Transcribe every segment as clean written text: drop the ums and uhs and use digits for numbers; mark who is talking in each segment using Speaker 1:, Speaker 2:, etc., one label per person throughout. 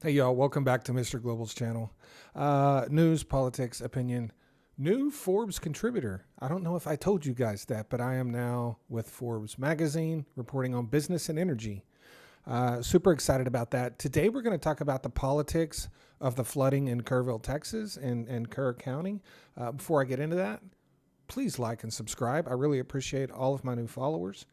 Speaker 1: Hey, y'all. Welcome back to Mr. Global's channel. News, politics, opinion. New Forbes contributor. I don't know if I told you guys that, but I am now with Forbes magazine reporting on business and energy. Super excited about that. Today, we're going to talk about the politics of the flooding in Kerrville, Texas and Kerr County. Before I get into that, please like and subscribe. I really appreciate all of my new followers.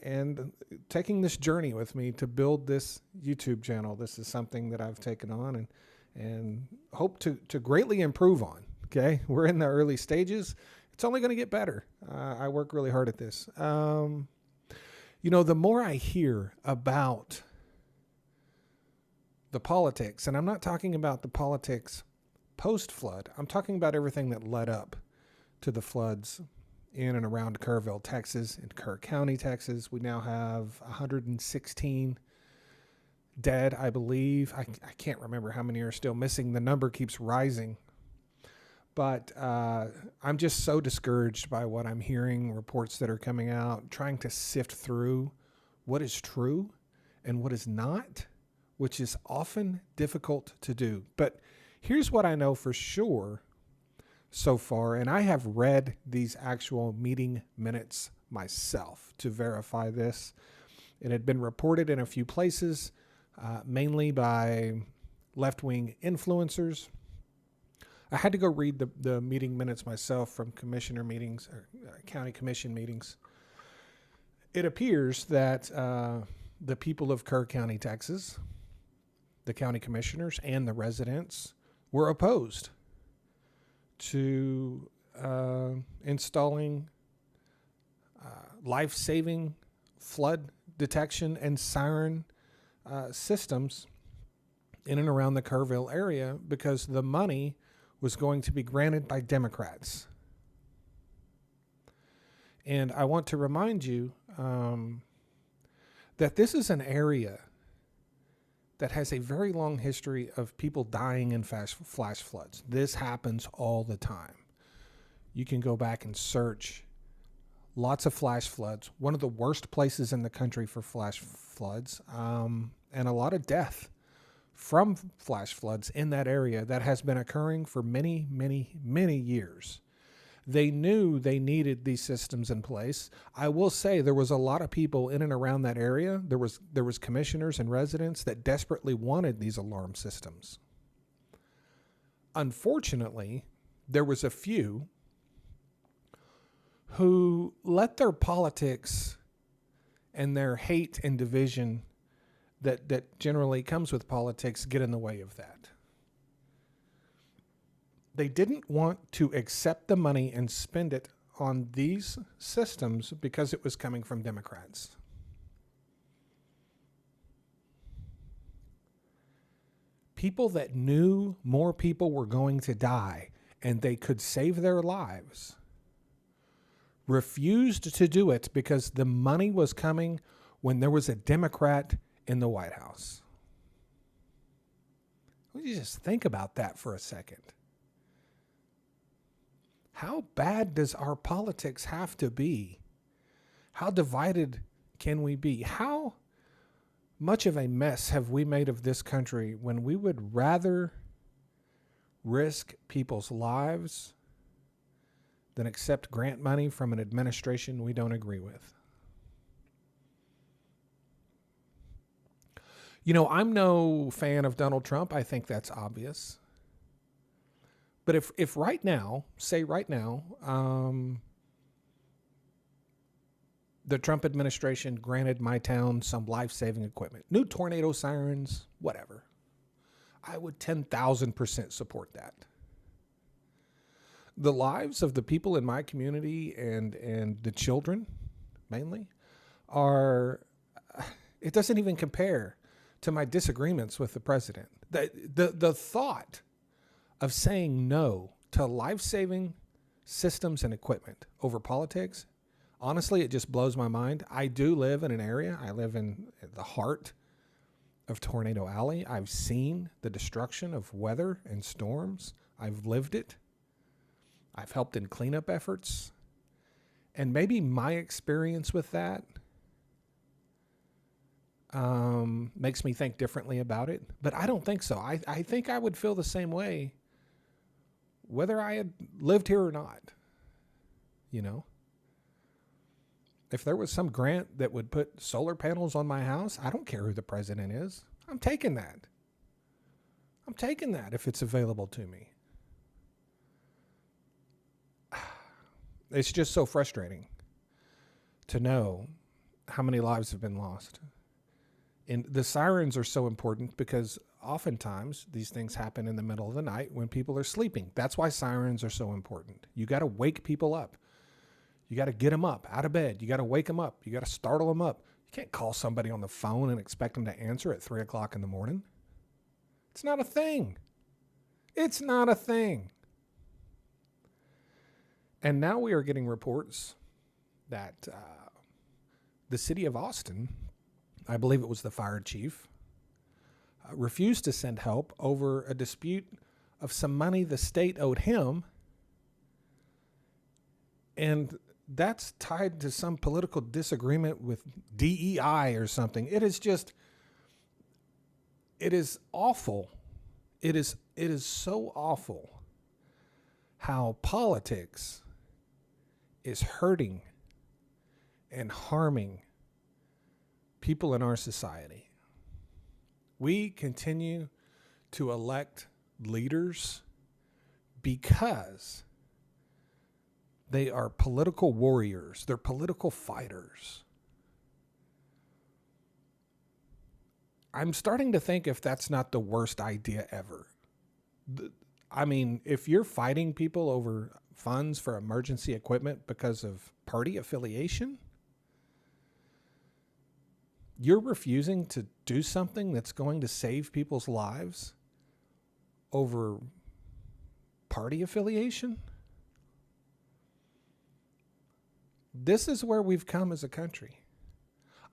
Speaker 1: And taking this journey with me to build this YouTube channel. This is something that I've taken on and hope to greatly improve on. Okay, we're in the early stages. It's only going to get better. I work really hard at this. The more I hear about the politics, and I'm not talking about the politics post-flood. I'm talking about everything that led up to the floods in and around Kerrville, Texas, in Kerr County, Texas. We now have 116 dead, I believe. I can't remember how many are still missing. The number keeps rising. But I'm just so discouraged by what I'm hearing, reports that are coming out, trying to sift through what is true and what is not, which is often difficult to do. But here's what I know for sure so far, and I have read these actual meeting minutes myself to verify this. It had been reported in a few places, mainly by left-wing influencers. I had to go read the meeting minutes myself from commissioner meetings or county commission meetings. It appears that the people of Kerr County, Texas, the county commissioners and the residents were opposed to installing life-saving flood detection and siren systems in and around the Kerrville area because the money was going to be granted by Democrats. And I want to remind you that this is an area that has a very long history of people dying in flash floods. This happens all the time. You can go back and search lots of flash floods, one of the worst places in the country for flash floods, and a lot of death from flash floods in that area that has been occurring for many, many, many years. They knew they needed these systems in place. I will say there was a lot of people in and around that area. There was commissioners and residents that desperately wanted these alarm systems. Unfortunately, there was a few who let their politics and their hate and division that generally comes with politics get in the way of that. They didn't want to accept the money and spend it on these systems because it was coming from Democrats. People that knew more people were going to die and they could save their lives refused to do it because the money was coming when there was a Democrat in the White House. Let me just think about that for a second. How bad does our politics have to be? How divided can we be? How much of a mess have we made of this country when we would rather risk people's lives than accept grant money from an administration we don't agree with? I'm no fan of Donald Trump. I think that's obvious. But if right now, the Trump administration granted my town some life-saving equipment, new tornado sirens, whatever, I would 10,000% support that. The lives of the people in my community and the children, mainly, it doesn't even compare to my disagreements with the president. The thought of saying no to life-saving systems and equipment over politics, honestly, it just blows my mind. I do live in an area. I live in the heart of Tornado Alley. I've seen the destruction of weather and storms. I've lived it. I've helped in cleanup efforts. And maybe my experience with that makes me think differently about it. But I don't think so. I think I would feel the same way whether I had lived here or not. You know, if there was some grant that would put solar panels on my house, I don't care who the president is. I'm taking that. I'm taking that if it's available to me. It's just so frustrating to know how many lives have been lost. And the sirens are so important because oftentimes these things happen in the middle of the night when people are sleeping. That's why sirens are so important. You got to wake people up. You got to get them up out of bed. You got to wake them up. You got to startle them up. You can't call somebody on the phone and expect them to answer at 3 o'clock in the morning. It's not a thing. It's not a thing. And now we are getting reports that the city of Austin, I believe it was the fire chief, refused to send help over a dispute of some money the state owed him. And that's tied to some political disagreement with DEI or something. It is awful. It is so awful how politics is hurting and harming people in our society. We continue to elect leaders because they are political warriors. They're political fighters. I'm starting to think if that's not the worst idea ever. I mean, if you're fighting people over funds for emergency equipment because of party affiliation, you're refusing to do something that's going to save people's lives over party affiliation? This is where we've come as a country.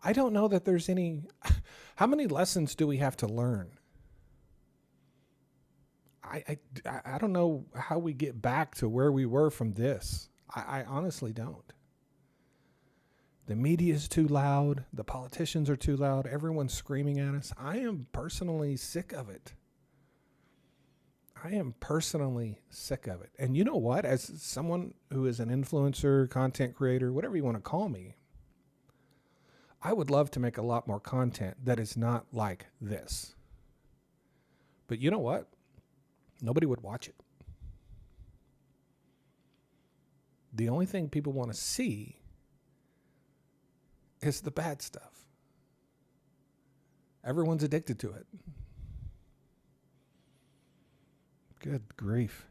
Speaker 1: I don't know that there's any... How many lessons do we have to learn? I don't know how we get back to where we were from this. I honestly don't. The media is too loud. The politicians are too loud. Everyone's screaming at us. I am personally sick of it. I am personally sick of it. And you know what? As someone who is an influencer, content creator, whatever you want to call me, I would love to make a lot more content that is not like this. But you know what? Nobody would watch it. The only thing people want to see is the bad stuff. Everyone's addicted to it. Good grief.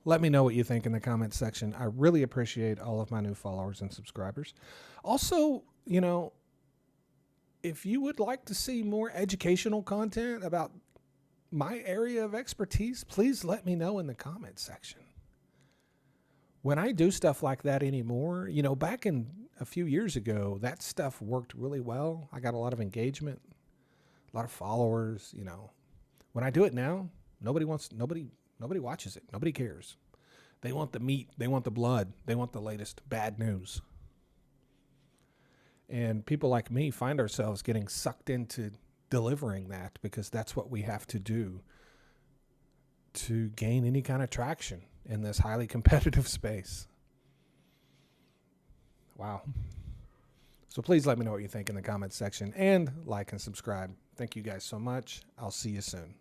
Speaker 1: Let me know what you think in the comments section. I really appreciate all of my new followers and subscribers. Also, you know, if you would like to see more educational content about my area of expertise, please let me know in the comments section. When I do stuff like that anymore, you know, back in a few years ago, that stuff worked really well. I got a lot of engagement, a lot of followers, you know. When I do it now, nobody watches it. Nobody cares. They want the meat. They want the blood. They want the latest bad news. And people like me find ourselves getting sucked into delivering that because that's what we have to do to gain any kind of traction in this highly competitive space. Wow. So please let me know what you think in the comments section and like and subscribe. Thank you guys so much. I'll see you soon.